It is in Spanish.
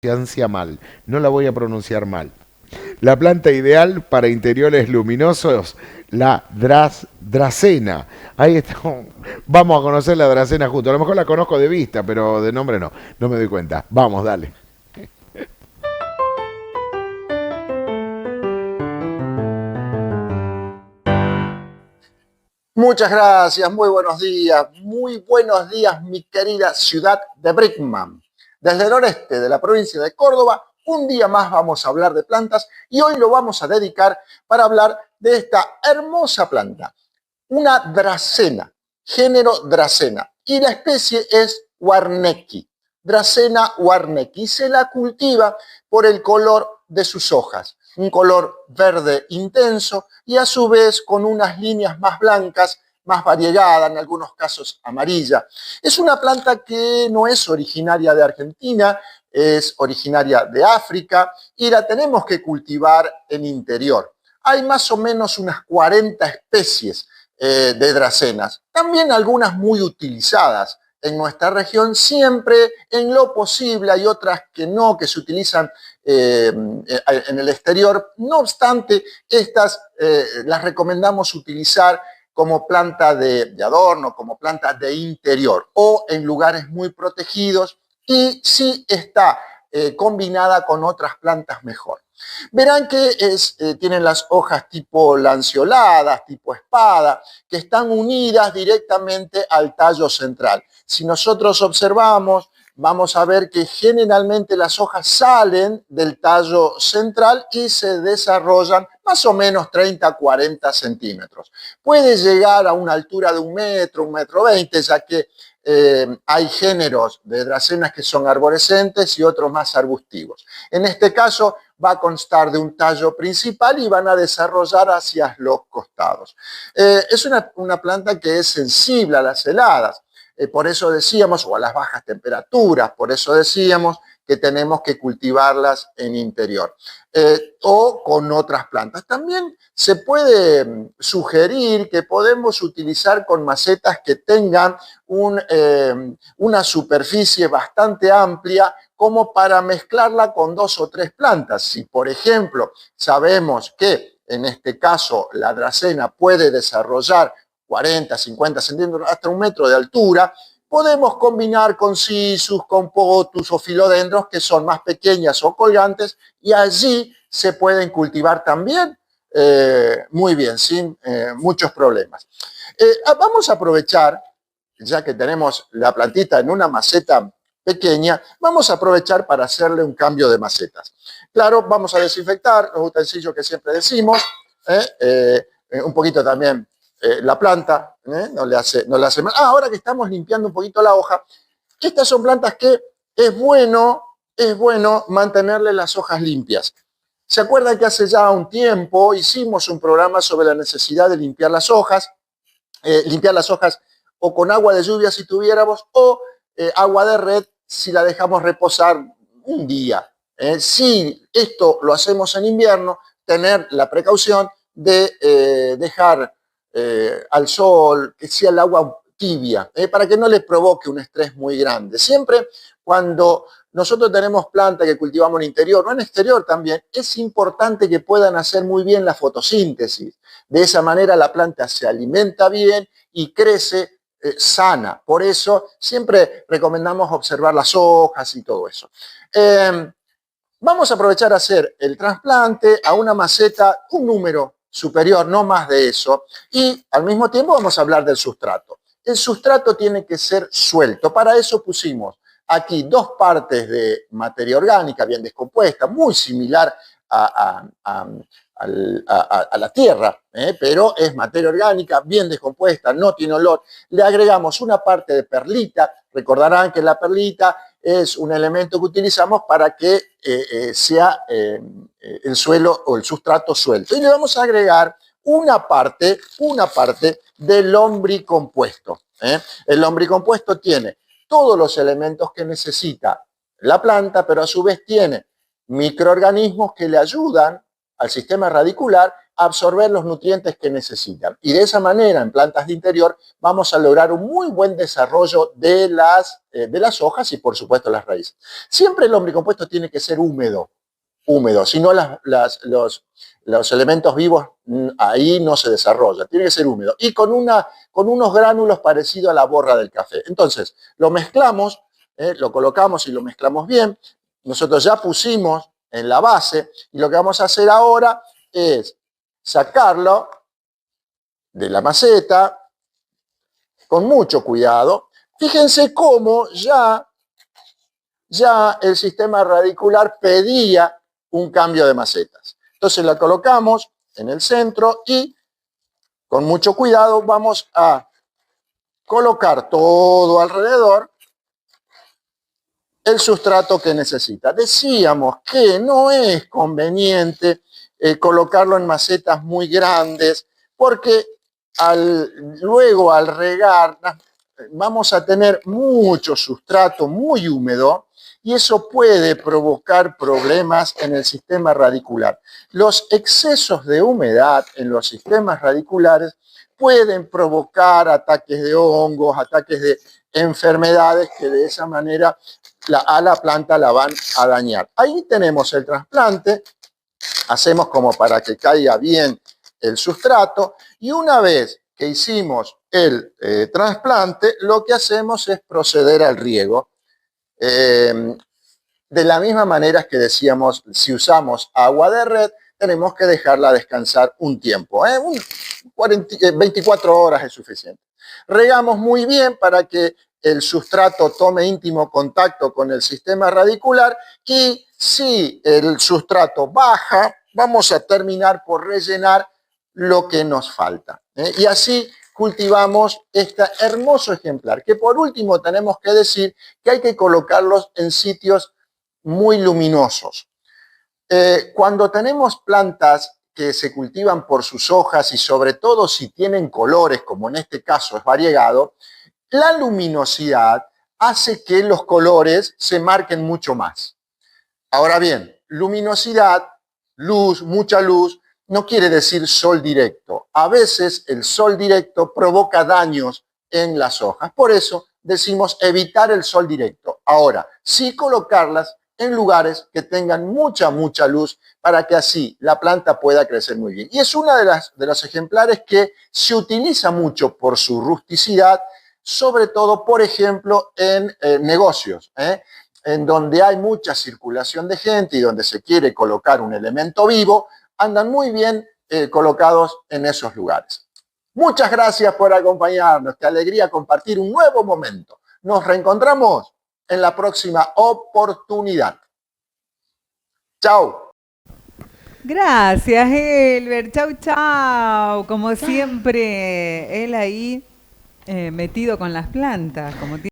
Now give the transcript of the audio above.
pronuncia mal, no la voy a pronunciar mal. La planta ideal para interiores luminosos, la dracena. Ahí está. Vamos a conocer la dracena juntos. A lo mejor la conozco de vista, pero de nombre no. No me doy cuenta. Vamos, dale. Muchas gracias, muy buenos días mi querida ciudad de Brickman. Desde el noreste de la provincia de Córdoba, un día más vamos a hablar de plantas y hoy lo vamos a dedicar para hablar de esta hermosa planta, una dracena, género dracena, y la especie es Warnecki, Dracena warnecki, y se la cultiva por el color de sus hojas, un color verde intenso y a su vez con unas líneas más blancas, más variegadas, en algunos casos amarilla. Es una planta que no es originaria de Argentina, es originaria de África y la tenemos que cultivar en interior. Hay más o menos unas 40 especies de dracenas, también algunas muy utilizadas en nuestra región, siempre en lo posible, hay otras que no, que se utilizan en el exterior, no obstante, estas las recomendamos utilizar como planta de adorno, como planta de interior o en lugares muy protegidos y si está combinada con otras plantas mejor. Verán que tienen las hojas tipo lanceoladas, tipo espada, que están unidas directamente al tallo central. Si nosotros observamos, vamos a ver que generalmente las hojas salen del tallo central y se desarrollan más o menos 30 40 centímetros. Puede llegar a una altura de 1 metro 20, ya que hay géneros de dracenas que son arborescentes y otros más arbustivos. En este caso va a constar de un tallo principal y van a desarrollar hacia los costados. Es una planta que es sensible a las heladas, por eso decíamos, o a las bajas temperaturas, por eso decíamos que tenemos que cultivarlas en interior o con otras plantas. También se puede sugerir que podemos utilizar con macetas que tengan una superficie bastante amplia como para mezclarla con 2 o 3 plantas. Si, por ejemplo, sabemos que en este caso la dracena puede desarrollar 40, 50 centímetros, hasta 1 metro de altura, podemos combinar con sisus, con potus o filodendros que son más pequeñas o colgantes y allí se pueden cultivar también muy bien, sin muchos problemas. Vamos a aprovechar, ya que tenemos la plantita en una maceta pequeña, vamos a aprovechar para hacerle un cambio de macetas. Claro, vamos a desinfectar los utensilios que siempre decimos, un poquito también la planta, no le hace mal. Ahora que estamos limpiando un poquito la hoja, estas son plantas que es bueno mantenerle las hojas limpias. ¿Se acuerdan que hace ya un tiempo hicimos un programa sobre la necesidad de limpiar las hojas o con agua de lluvia si tuviéramos, o agua de red si la dejamos reposar un día? Si esto lo hacemos en invierno, tener la precaución de dejar al sol, que sea el agua tibia, para que no le provoque un estrés muy grande. Siempre cuando nosotros tenemos plantas que cultivamos en interior o en exterior también, es importante que puedan hacer muy bien la fotosíntesis. De esa manera la planta se alimenta bien y crece sana. Por eso siempre recomendamos observar las hojas y todo eso. Vamos a aprovechar a hacer el trasplante a una maceta, un número superior, no más de eso, y al mismo tiempo vamos a hablar del sustrato. El sustrato tiene que ser suelto. Para eso pusimos aquí 2 partes de materia orgánica bien descompuesta, muy similar a la tierra, pero es materia orgánica bien descompuesta, no tiene olor. Le agregamos una parte de perlita. Recordarán que la perlita es un elemento que utilizamos para que sea el suelo o el sustrato suelto. Y le vamos a agregar una parte del lombricompuesto. El lombricompuesto tiene todos los elementos que necesita la planta, pero a su vez tiene microorganismos que le ayudan al sistema radicular absorber los nutrientes que necesitan. Y de esa manera, en plantas de interior, vamos a lograr un muy buen desarrollo de las hojas y, por supuesto, las raíces. Siempre el lombricompuesto tiene que ser húmedo, si no los elementos vivos ahí no se desarrollan, tiene que ser húmedo. Y con unos gránulos parecidos a la borra del café. Entonces, lo mezclamos, lo colocamos y lo mezclamos bien. Nosotros ya pusimos en la base y lo que vamos a hacer ahora es sacarlo de la maceta con mucho cuidado. Fíjense cómo ya el sistema radicular pedía un cambio de macetas. Entonces la colocamos en el centro y con mucho cuidado vamos a colocar todo alrededor el sustrato que necesita. Decíamos que no es conveniente colocarlo en macetas muy grandes porque luego al regar vamos a tener mucho sustrato muy húmedo y eso puede provocar problemas en el sistema radicular. Los excesos de humedad en los sistemas radiculares pueden provocar ataques de hongos, ataques de enfermedades que de esa manera a la planta la van a dañar. Ahí tenemos el trasplante, hacemos como para que caiga bien el sustrato y una vez que hicimos el trasplante, lo que hacemos es proceder al riego. De la misma manera que decíamos, si usamos agua de red, tenemos que dejarla descansar un tiempo. 24 horas es suficiente. Regamos muy bien para que el sustrato tome íntimo contacto con el sistema radicular y si el sustrato baja, vamos a terminar por rellenar lo que nos falta. Y así cultivamos este hermoso ejemplar, que por último tenemos que decir que hay que colocarlos en sitios muy luminosos. Cuando tenemos plantas que se cultivan por sus hojas y sobre todo si tienen colores, como en este caso es variegado, la luminosidad hace que los colores se marquen mucho más. Ahora bien, luminosidad, luz, mucha luz, no quiere decir sol directo. A veces el sol directo provoca daños en las hojas. Por eso decimos evitar el sol directo. Ahora, sí colocarlas en lugares que tengan mucha luz para que así la planta pueda crecer muy bien. Y es uno de los ejemplares que se utiliza mucho por su rusticidad, sobre todo, por ejemplo, en negocios, en donde hay mucha circulación de gente y donde se quiere colocar un elemento vivo, andan muy bien colocados en esos lugares. Muchas gracias por acompañarnos. Qué alegría compartir un nuevo momento. Nos reencontramos en la próxima oportunidad. Chao. Gracias, Elber. Chau, chau. Como siempre, él ahí metido con las plantas, como